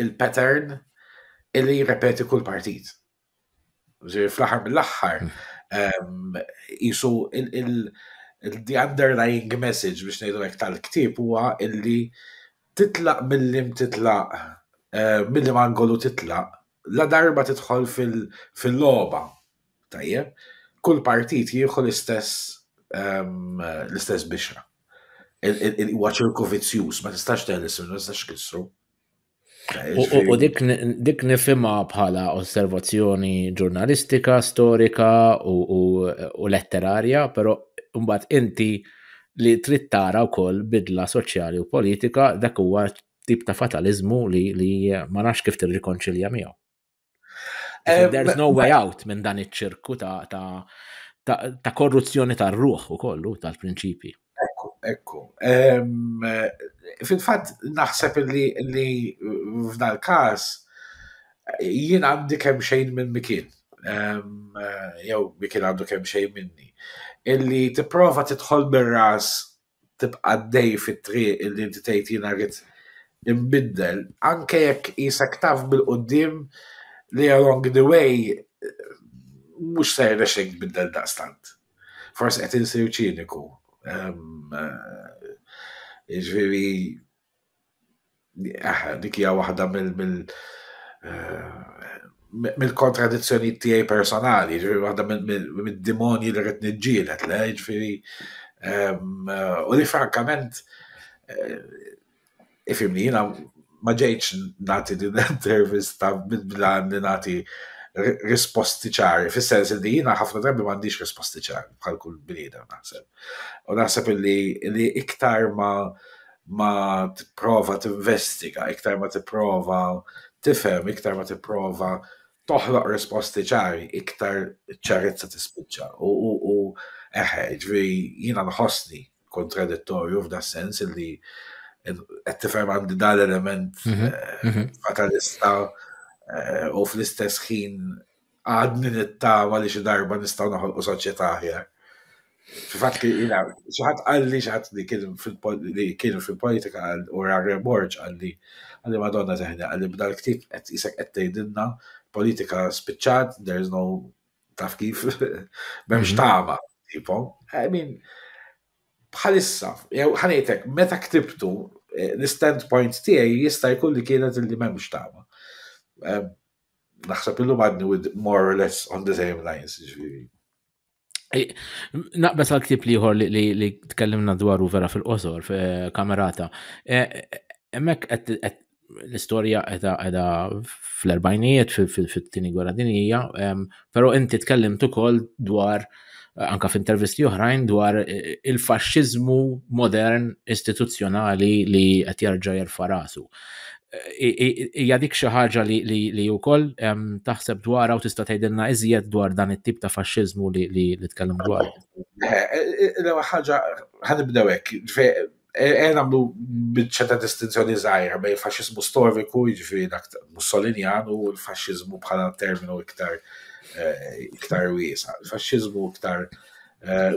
il-pattern illi jirrepeti kull partit. Fl-aħħar mill-aħħar jisu the underlying message biex ngħidu hekk tal-ktieb huwa illi titlaq millim titlaq millim angolu titlaq la darba tidħol fil-logħba. Tajjeb, kull partit jieħu l-istess bixra. Huwa ċirku vizzjuż, ma tistax teħlissu, ma tistax kissru. U dik nifhimha bħala osservazzjoni ġurnalistika, storika u letterarja, però mbagħad inti li trid tara wkoll bidla soċjali u politika dak huwa tip ta' fatalizmu li ma nafx kif tirrikonċilja miegħu. There's no way out minn dan iċ-ċirku ta' korruzzjoni tar-ruħ ukoll tal-prinċipji. Ekku. Fil-fatt naħseb li f'dal każ jien għandi kemm xejn minn Mikien. Jew Mikien għandu kemm xejn minni. Illi tipprova tidħol bir-ras tibqa' dej fit-triq illi inti tgħid jiena rrid imbiddel, anke jekk isek taf bil-qudiem li along the way mhux se jirnexxek tbiddel daqstant. Forsi qed insir ċiniku. Jiġifieri dik hija waħda mill-kontradizzjoni tiegħi personali, ġifieri waħda mid-demonji li rrid niġġieled, ġifieri u li frankament ifhimni jiena ma ġejtx nagħti din intervista bidlan li nagħti risposti ċari, fis-sens li jiena ħafna drabi m'għandix risposti ċari bħal kull bniedem naħseb. U naħseb li iktar ma tipprova tinvestiga, iktar ma tipprova tifhem, iktar ma tipprova toħloq risposti ċari, iktar ċarezza tispiċċa. U ġifieri jiena nħossni kontradittorju f'da sens li qed tifhem għandi dal-element fatalista u fl-istess ħin għadni nittama li xi darba nistgħu naħolqu soċjetà aħjar. Fil-fatt xi ħadd qal li xi ħadd li kienu fil-politika u Rare Borġ qal li Madonna teħni qal li b'dal ktieb qed isek qed tgħidilna politika spiċċat, there's no taf kif m'hemmx tama tipo. I mean bħalissa, jew ħanejtek meta ktibtu l-standpoint tiegħi jista' jkun li kienet li m'hemmx tama. Naħseb illum għadni with more or less on the same lines, ġifieri. Naqbes għal-ktib liħor li tkellimna dwaru vera fil-qosor, f'Kamerata. Hemmhekk l-istorja qiegħda fl-erbajnijiet fit-tieni gwerra dinjija, però inti tkellimt ukoll dwar anka f'intervisti oħrajn dwar il-faxxiżmu modern istituzzjonali li qed jerġa' jerfa' rasu. Hija dik xi ħaġa li wkoll taħseb dwarha u tista' tgħidilna iżjed dwar dan it-tip ta' faxxiżmu li tkellem dwar. L-ewwel ħaġa ħanibdew hekk. Nagħmlu biċċa ta' distinzjoni żgħira bejn faxxiżmu storiku, jiġifieri dak Mussolinian u l-faxxiżmu bħala terminu iktar wiesa. Il-faxxiżmu iktar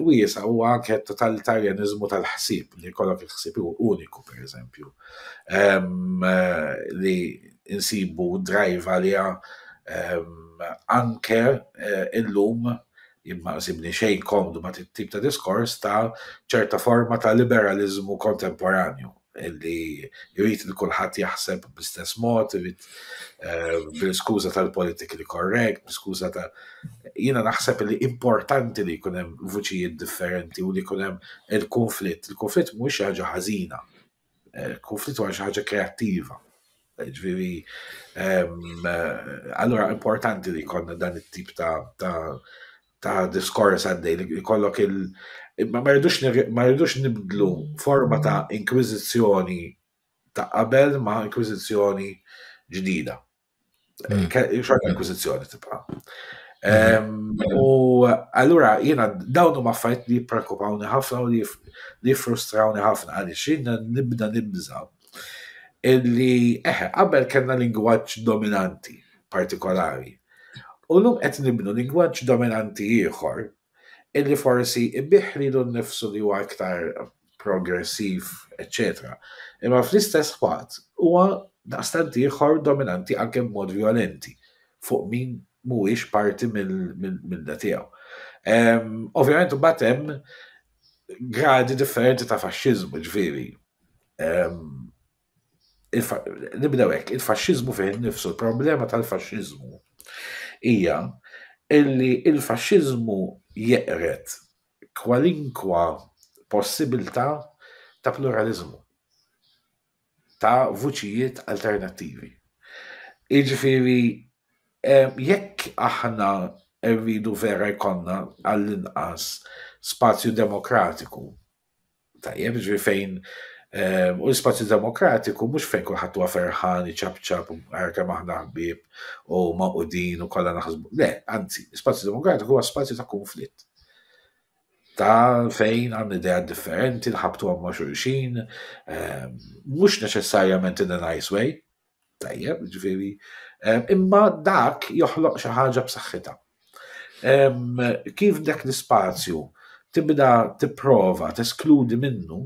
wiesa huwa anke totalitarjanizmu tal-ħsieb li jkollok il-ħsieb uniku pereżempju. Li insibu drive għaliha anke illum imma sibni xejn komdu ma tip ta' diskors ta' ċerta forma ta' liberalizmu kontemporanju illi jrid li kulħadd jaħseb bl-istess mod, bil-skuża tal-politically correct, bil-skuża ta' jiena naħseb li importanti li jkun hemm vuċijiet differenti u li jkun hemm il-konflitt. Il-konflitt mhuwiex xi ħaġa ħażina. Il-konflitt huwa xi ħaġa kreattiva. Ġifieri allura importanti li jkollna dan it-tip ta' diskors għaddej li jkollok ma rridux nibdlu forma ta' inkwiżizzjoni ta' qabel ma' inkwiżizzjoni ġdida. Xorta inkwiżizzjoni tibqa'. U allura jiena dawn huma affarijiet li jippreokkupawni ħafna u li jiffrustrawni ħafna għaliex jiena nibda nibża illi qabel kellna lingwaġġ dominanti partikolari. U llum qed nibnu lingwaġġ dominanti ieħor illi forsi ibiħrilu nnifsu li huwa iktar progressiv, etc. Imma fl-istess waqt huwa daqstant ieħor dominanti anke b'mod violenti fuq min mhuwiex parti mill tiegħu. Ovvjament imbagħad hemm gradi differenti ta' faxxiżmu, ġifieri. Nibdew hekk, il-faxxiżmu fih innifsu, il-problema tal-faxxiżmu hija illi il-faxxiżmu jeqret kwalinkwa possibilità ta' pluralizmu, ta' vuċijiet alternattivi. Jiġifieri jekk aħna rridu vera jkollna għall-inqas spazju demokratiku, tajjeb ġifieri fejn u l-spazju demokratiku mhux fejn kulħadd huwa ferħan iċabċab u kemm aħna ħbieb u maqudin u kollha naħsbu. Le, anzi, l-spazju demokratiku huwa spazju ta' konflitt. Ta' fejn għandna idea differenti, nħabtu ma' xulxin, mhux neċessarjament in a nice way, Tajjeb, ġifieri. Imma dak joħloq xi ħaġa b'saħħitha. Kif dak l-ispazju tibda tipprova teskludi minnu,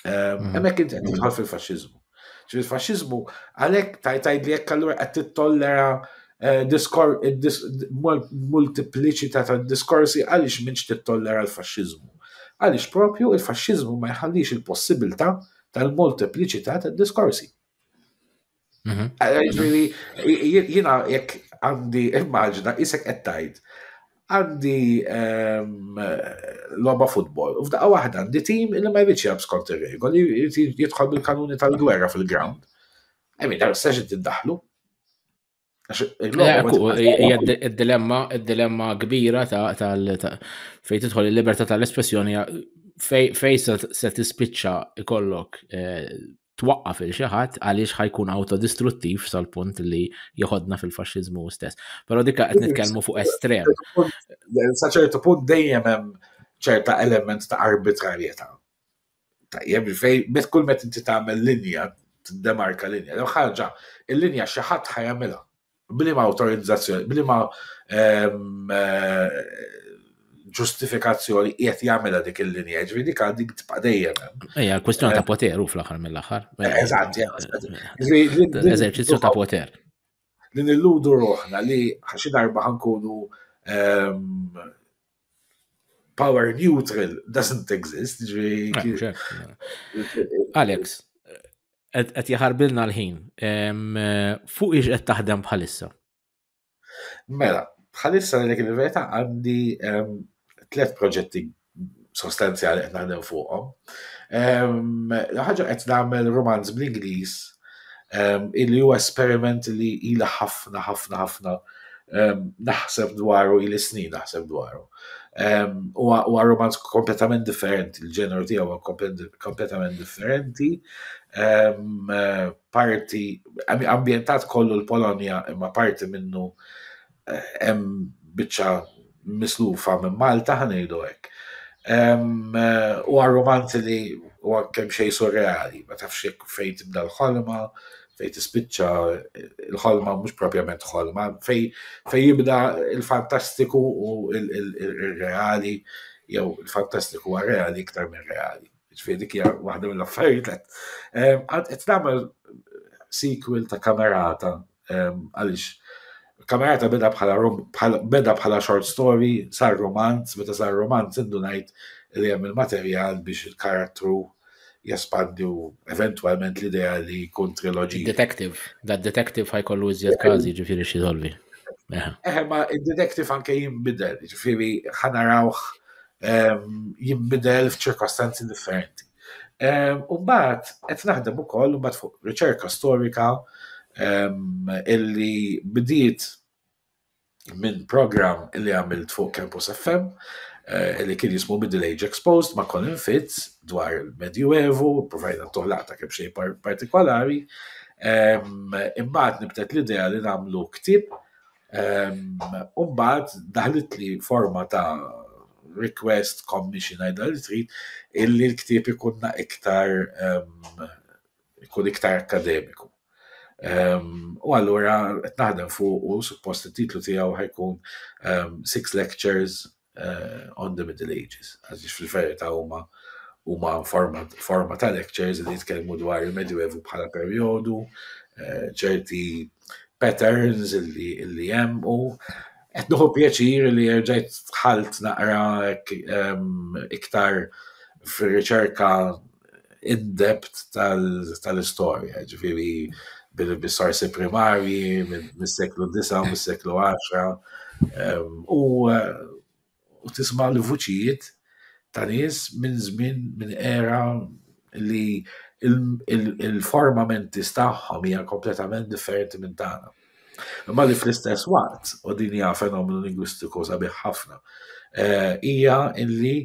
hemmhekk inti qed tidħol fil-faxxiżmu. Ġifieri il-faxxiżmu għalhekk tgħid li jekk allura qed tittollera multipliċità ta' diskorsi għaliex m'intx tittollera l-faxxiżmu. Għaliex propju il-faxxiżmu ma jħallix il-possibilità tal-multipliċità ta' diskorsi. Ġifieri jiena jekk għandi immaġina isek qed tgħid għandi logħba futbol u f'daqqa waħda għandi tim illi ma jridx jilgħab skont ir-regoli, jidħol bil-kanuni tal-gwerra fil-ground. Dar sex tiddaħħlu. Id-dilemma kbira fejn tidħol il-libertà tal-espressjoni fejn se tispiċċa ikollok twaqqaf il xi ħadd għaliex ħajkun autodistruttiv sal-punt li joħodna fil-faxxiżmu stess. Però dik qed nitkellmu fuq estrem. Sa ċertu punt dejjem hemm ċerta element ta' arbitrarjetà. Tajjeb fejn kull meta inti tagħmel linja, tiddemarka linja, jew ħaġa il-linja xi ħadd ħajamilha. Bliema autorizzazzjoni, bliema ġustifikazzjoni qiegħed jagħmilha dik il-linja, ġifieri dik dik tibqa' dejjem hemm. Hija kwestjoni ta' poter fl-aħħar mill-aħħar. Eżatt, eżerċizzju ta' poter. Li nilludu ruħna li xi darba ħankunu power neutral doesn't exist. Alex, qed jaħarbilna l-ħin. Fuq ix qed taħdem bħalissa? Mela, bħalissa dik il-verità għandi 3 proġetti sostanzjali qed naħdem fuqhom. Ħaġa qed nagħmel romanz bl-Ingliż illi huwa esperiment li ilha ħafna naħseb dwaru ili snin naħseb dwaru. Huwa romanz kompletament differenti, il-ġeneru tiegħu huwa kompletament differenti. Parti ambjentat kollu l-Polonja imma parti minnu hemm biċċa mislufa minn Malta ħanejdu hekk. Huwa romanz li huwa kemm xejn surreali, ma tafx hekk fejn tibda l-ħolma, fejn tispiċċa l-ħolma mhux propjament ħolma, fejn jibda il-fantastiku u il-reali, jew il-fantastiku huwa reali iktar minn reali. Ġifieri dik hija waħda mill-affarijiet. Qed nagħmel sequel ta' Kamerata għaliex Kamerata beda bħala short story, sar romanz, meta sar romanz indu ngħid li hemm il-materjal biex il-karattru jespandi u eventwalment l-idea li jkun triloġija. Detective ħajkollu iżjed każi ġifieri xi solvi. Ma id-detective anke jinbidel, ġifieri ħanarawh jinbidel f'ċirkostanzi differenti. U mbagħad qed naħdem ukoll mbagħad fuq riċerka storika illi bdiet minn program illi għamilt fuq Campus FM illi kien jismu Middle Age Exposed ma' Colin Fitz dwar il-Medjuevu, provajna toħlaqta kemm xejn partikolari. Imbagħad nibtet l-idea li nagħmlu ktieb u mbagħad daħlit li forma ta' request commission għajda li trid illi l-ktieb ikun iktar akademiku. U allura qed naħdem fuq u suppost it-titlu tiegħu ħajkun 6 lectures on the Middle Ages. Għax fil-verità huma forma ta' lectures li jitkellmu dwar il-Medjuevu bħala perjodu, ċerti patterns illi hemm u qed nieħu pjaċir li rġajt ħalt naqra iktar fir-riċerka in-depth tal-istorja, ġifieri bil-sorsi primarji, mis-seklu 9, mis-seklu 10, u tisma' l-vuċijiet ta' nies minn żmien minn era li il-formamenti tagħhom hija kompletament differenti minn tagħna. Imma li fl-istess waqt, u din hija fenomenu lingwistiku sabiħ ħafna, hija illi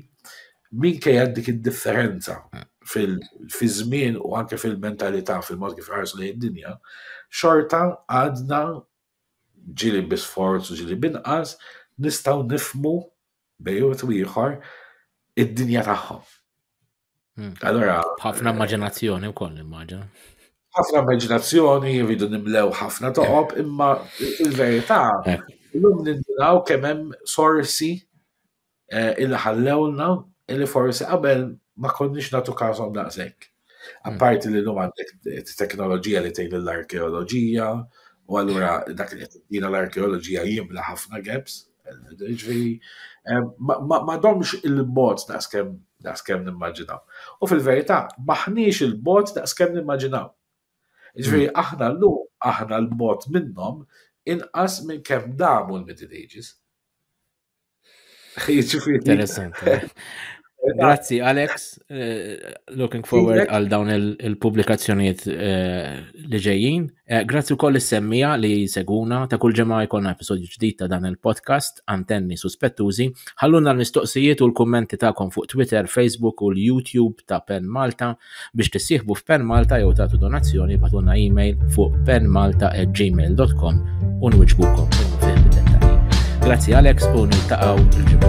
minkejja dik id-differenza fil-żmien u anke fil-mentalità fil-mod kif ħarsu lejn id-dinja, xorta għadna ġieli bisforz u ġieli binqas nistgħu nifhmu bejn u ieħor id-dinja tagħhom. Allura ħafna immaġinazzjoni wkoll immaġina. ħafna immaġinazzjoni, jridu nimlew ħafna toqob, imma il-verità illum nindinaw kemm hemm sorsi illi ħallewna illi forsi qabel ma konniex nagħtu każhom daqshekk. Apparti li llum għandek teknoloġija li tgħid l-arkeoloġija, u allura dak li qed l-arkeoloġija jimla ħafna gaps. Ma domx il-bot daqskemm nimmaġinaw. U fil-verità maħniex il-bot daqskemm nimmaġinaw. Ġifieri aħna l-bot minnhom inqas minn kemm damu l-Middle Ages. Interessanti. Grazzi Alex, looking forward għal dawn il-pubblikazzjonijiet li ġejjin. Grazzi wkoll is-semmija li seguna ta' kull ġimgħa jkollna episodju ġdid ta' dan il-podcast Antenni Suspettużi. Ħalluna l-mistoqsijiet u l-kummenti tagħkom fuq Twitter, Facebook u l-YouTube ta' Pen Malta biex tissieħbu f'Pen Malta jew tagħtu donazzjoni bagħtulna email fuq penmalta@gmail.com u nwiġbukom fil-dettalji. Grazzi Alex u niltaqgħu